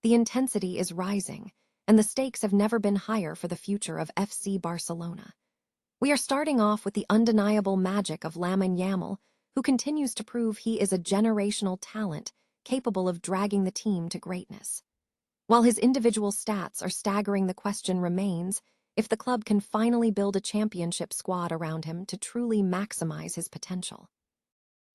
The intensity is rising, and the stakes have never been higher for the future of FC Barcelona. We are starting off with the undeniable magic of Lamine Yamal, who continues to prove he is a generational talent capable of dragging the team to greatness. While his individual stats are staggering, the question remains if the club can finally build a championship squad around him to truly maximize his potential.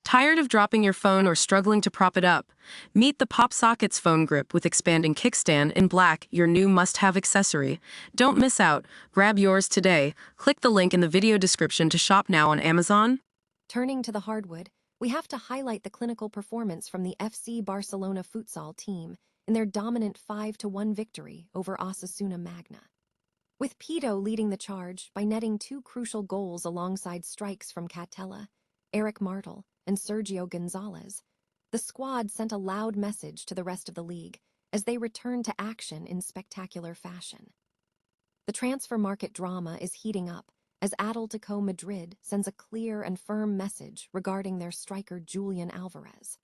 Tired of dropping your phone or struggling to prop it up? Meet the Pop Sockets phone grip with expanding kickstand in black, your new must-have accessory. Don't miss out. Grab yours today. Click the link in the video description to shop now on Amazon. Turning to the hardwood, we have to highlight the clinical performance from the FC Barcelona futsal team in their dominant 5-1 victory over Osasuna Magna. With Pito leading the charge by netting 2 crucial goals alongside strikes from Catella, Eric Martel, and Sergio Gonzalez, the squad sent a loud message to the rest of the league as they returned to action in spectacular fashion. The transfer market drama is heating up as Atletico Madrid sends a clear and firm message regarding their striker Julian Alvarez.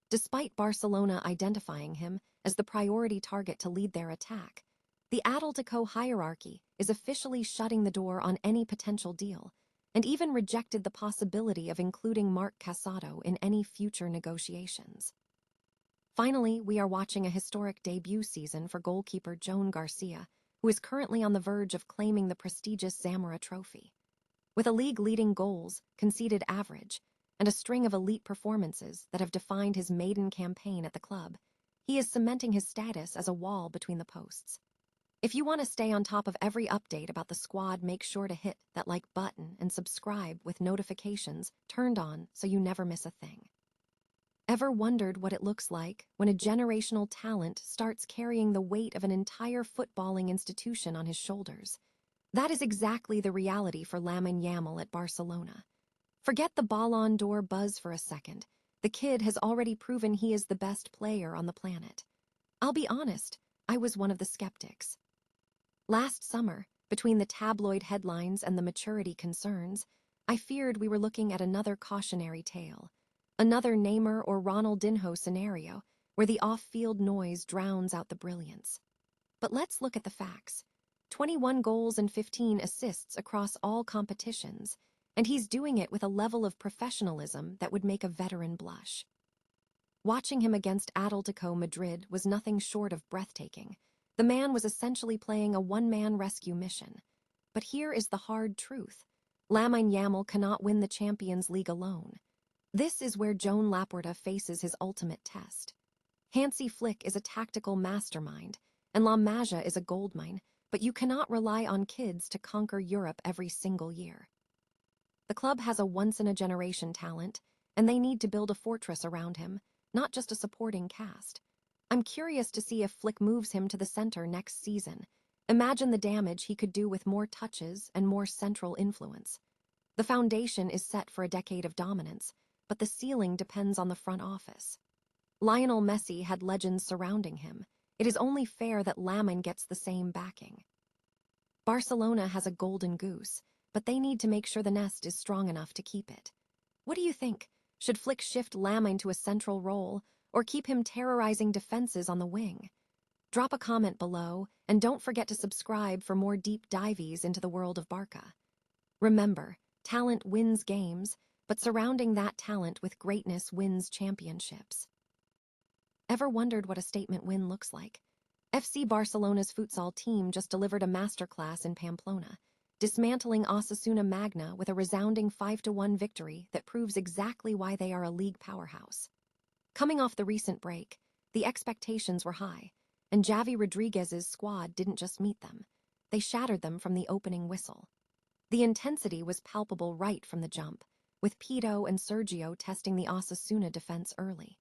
Despite Barcelona identifying him as the priority target to lead their attack, the Atletico hierarchy is officially shutting the door on any potential deal, and even rejected the possibility of including Marc Casado in any future negotiations. Finally, we are watching a historic debut season for goalkeeper Joan Garcia, who is currently on the verge of claiming the prestigious Zamora Trophy. With a league-leading goals, conceded average, and a string of elite performances that have defined his maiden campaign at the club, he is cementing his status as a wall between the posts. If you want to stay on top of every update about the squad, make sure to hit that like button and subscribe with notifications turned on so you never miss a thing. Ever wondered what it looks like when a generational talent starts carrying the weight of an entire footballing institution on his shoulders? That is exactly the reality for Lamine Yamal at Barcelona. Forget the Ballon d'Or buzz for a second. The kid has already proven he is the best player on the planet. I'll be honest, I was one of the skeptics. Last summer, between the tabloid headlines and the maturity concerns, I feared we were looking at another cautionary tale, another Neymar or Ronaldinho scenario where the off-field noise drowns out the brilliance. But let's look at the facts. 21 goals and 15 assists across all competitions, and he's doing it with a level of professionalism that would make a veteran blush. Watching him against Atletico Madrid was nothing short of breathtaking. The man was essentially playing a one-man rescue mission. But here is the hard truth. Lamine Yamal cannot win the Champions League alone. This is where Joan Laporta faces his ultimate test. Hansi Flick is a tactical mastermind, and La Masia is a goldmine, but you cannot rely on kids to conquer Europe every single year. The club has a once-in-a-generation talent, and they need to build a fortress around him, not just a supporting cast. I'm curious to see if Flick moves him to the center next season. Imagine the damage he could do with more touches and more central influence. The foundation is set for a decade of dominance, but the ceiling depends on the front office. Lionel Messi had legends surrounding him. It is only fair that Lamine gets the same backing. Barcelona has a golden goose, but they need to make sure the nest is strong enough to keep it. What do you think? Should Flick shift Lamine to a central role, or keep him terrorizing defenses on the wing? Drop a comment below, and don't forget to subscribe for more deep dives into the world of Barca. Remember, talent wins games, but surrounding that talent with greatness wins championships. Ever wondered what a statement win looks like? FC Barcelona's futsal team just delivered a masterclass in Pamplona, dismantling Osasuna Magna with a resounding 5-1 victory that proves exactly why they are a league powerhouse. Coming off the recent break, the expectations were high, and Javi Rodriguez's squad didn't just meet them. They shattered them from the opening whistle. The intensity was palpable right from the jump, with Pito and Sergio testing the Osasuna defense early.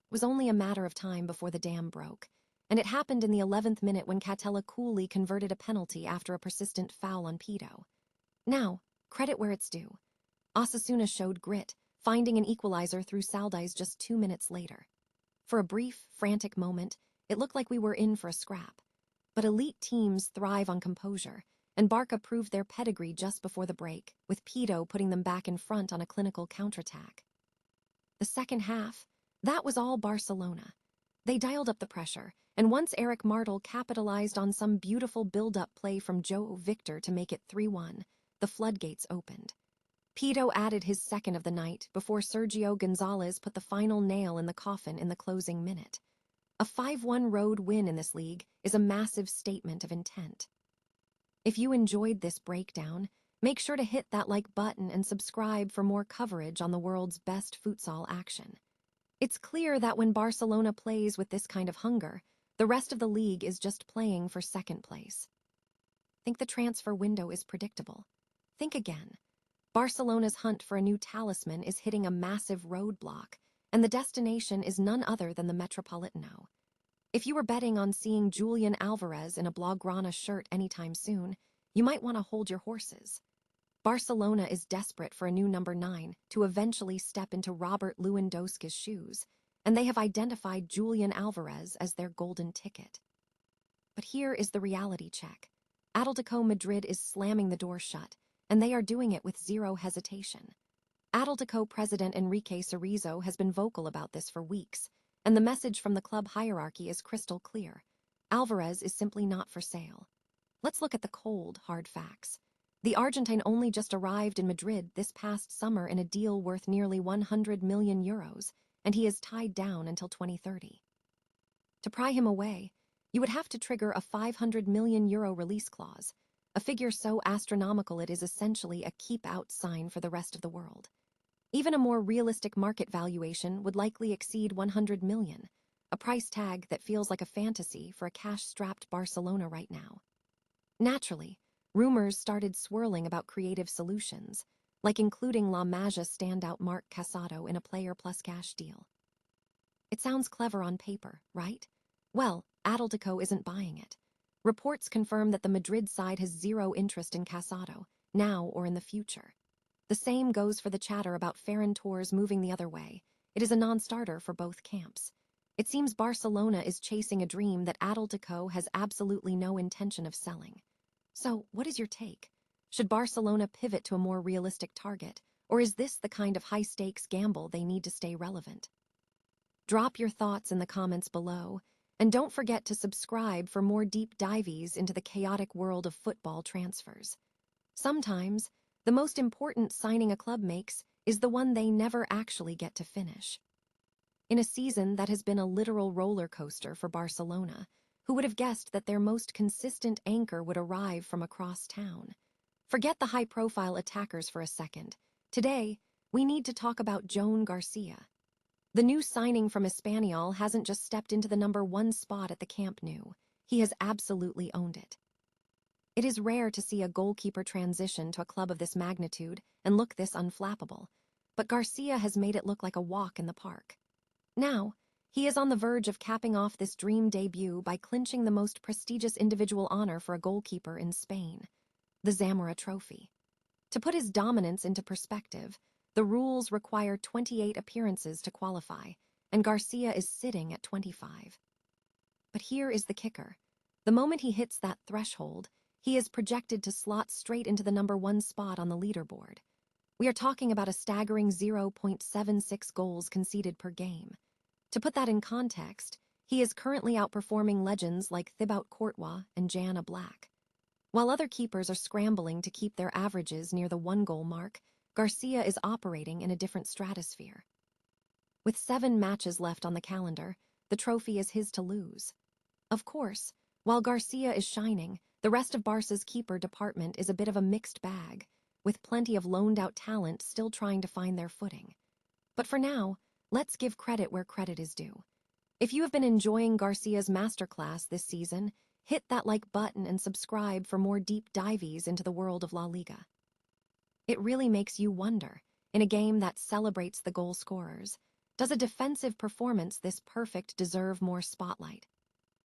It was only a matter of time before the dam broke, and it happened in the 11th minute when Catella coolly converted a penalty after a persistent foul on Pito. Now, credit where it's due. Osasuna showed grit, finding an equalizer through Saldais just 2 minutes later. For a brief, frantic moment, it looked like we were in for a scrap. But elite teams thrive on composure, and Barca proved their pedigree just before the break, with Pito putting them back in front on a clinical counterattack. The second half, that was all Barcelona. They dialed up the pressure, and once Eric Martel capitalized on some beautiful build-up play from Joe Victor to make it 3-1, the floodgates opened. Pito added his second of the night before Sergio Gonzalez put the final nail in the coffin in the closing minute. A 5-1 road win in this league is a massive statement of intent. If you enjoyed this breakdown, make sure to hit that like button and subscribe for more coverage on the world's best futsal action. It's clear that when Barcelona plays with this kind of hunger, the rest of the league is just playing for second place. Think the transfer window is predictable? Think again. Barcelona's hunt for a new talisman is hitting a massive roadblock, and the destination is none other than the Metropolitano. If you were betting on seeing Julian Alvarez in a Blaugrana shirt anytime soon, you might want to hold your horses. Barcelona is desperate for a new number 9 to eventually step into Robert Lewandowski's shoes, and they have identified Julian Alvarez as their golden ticket. But here is the reality check. Atletico Madrid is slamming the door shut, and they are doing it with zero hesitation. Atletico president Enrique Cerezo has been vocal about this for weeks, and the message from the club hierarchy is crystal clear. Alvarez is simply not for sale. Let's look at the cold, hard facts. The Argentine only just arrived in Madrid this past summer in a deal worth nearly 100 million euros, and he is tied down until 2030. To pry him away, you would have to trigger a 500 million euro release clause, a figure so astronomical it is essentially a keep-out sign for the rest of the world. Even a more realistic market valuation would likely exceed 100 million, a price tag that feels like a fantasy for a cash-strapped Barcelona right now. Naturally, rumors started swirling about creative solutions, like including La Magia standout Marc Casado in a player plus cash deal. It sounds clever on paper, right? Well, Atletico isn't buying it. Reports confirm that the Madrid side has zero interest in Casado, now or in the future. The same goes for the chatter about Ferran Torres moving the other way. It is a non-starter for both camps. It seems Barcelona is chasing a dream that Atletico has absolutely no intention of selling. So, what is your take? Should Barcelona pivot to a more realistic target, or is this the kind of high-stakes gamble they need to stay relevant? Drop your thoughts in the comments below, and don't forget to subscribe for more deep dives into the chaotic world of football transfers. Sometimes, the most important signing a club makes is the one they never actually get to finish. In a season that has been a literal roller coaster for Barcelona, who would have guessed that their most consistent anchor would arrive from across town? Forget the high-profile attackers for a second. Today, we need to talk about Joan Garcia. The new signing from Espanyol hasn't just stepped into the number 1 spot at the Camp Nou. He has absolutely owned it. It is rare to see a goalkeeper transition to a club of this magnitude and look this unflappable, but Garcia has made it look like a walk in the park. Now, he is on the verge of capping off this dream debut by clinching the most prestigious individual honor for a goalkeeper in Spain, the Zamora Trophy. To put his dominance into perspective, the rules require 28 appearances to qualify, and Garcia is sitting at 25. But here is the kicker. The moment he hits that threshold, he is projected to slot straight into the number 1 spot on the leaderboard. We are talking about a staggering 0.76 goals conceded per game. To put that in context, he is currently outperforming legends like Thibaut Courtois and Jana Black. While other keepers are scrambling to keep their averages near the 1-goal mark, Garcia is operating in a different stratosphere. With 7 matches left on the calendar, the trophy is his to lose. Of course, while Garcia is shining, the rest of Barca's keeper department is a bit of a mixed bag, with plenty of loaned-out talent still trying to find their footing. But for now, let's give credit where credit is due. If you have been enjoying Garcia's masterclass this season, hit that like button and subscribe for more deep dives into the world of La Liga. It really makes you wonder, in a game that celebrates the goal scorers, does a defensive performance this perfect deserve more spotlight?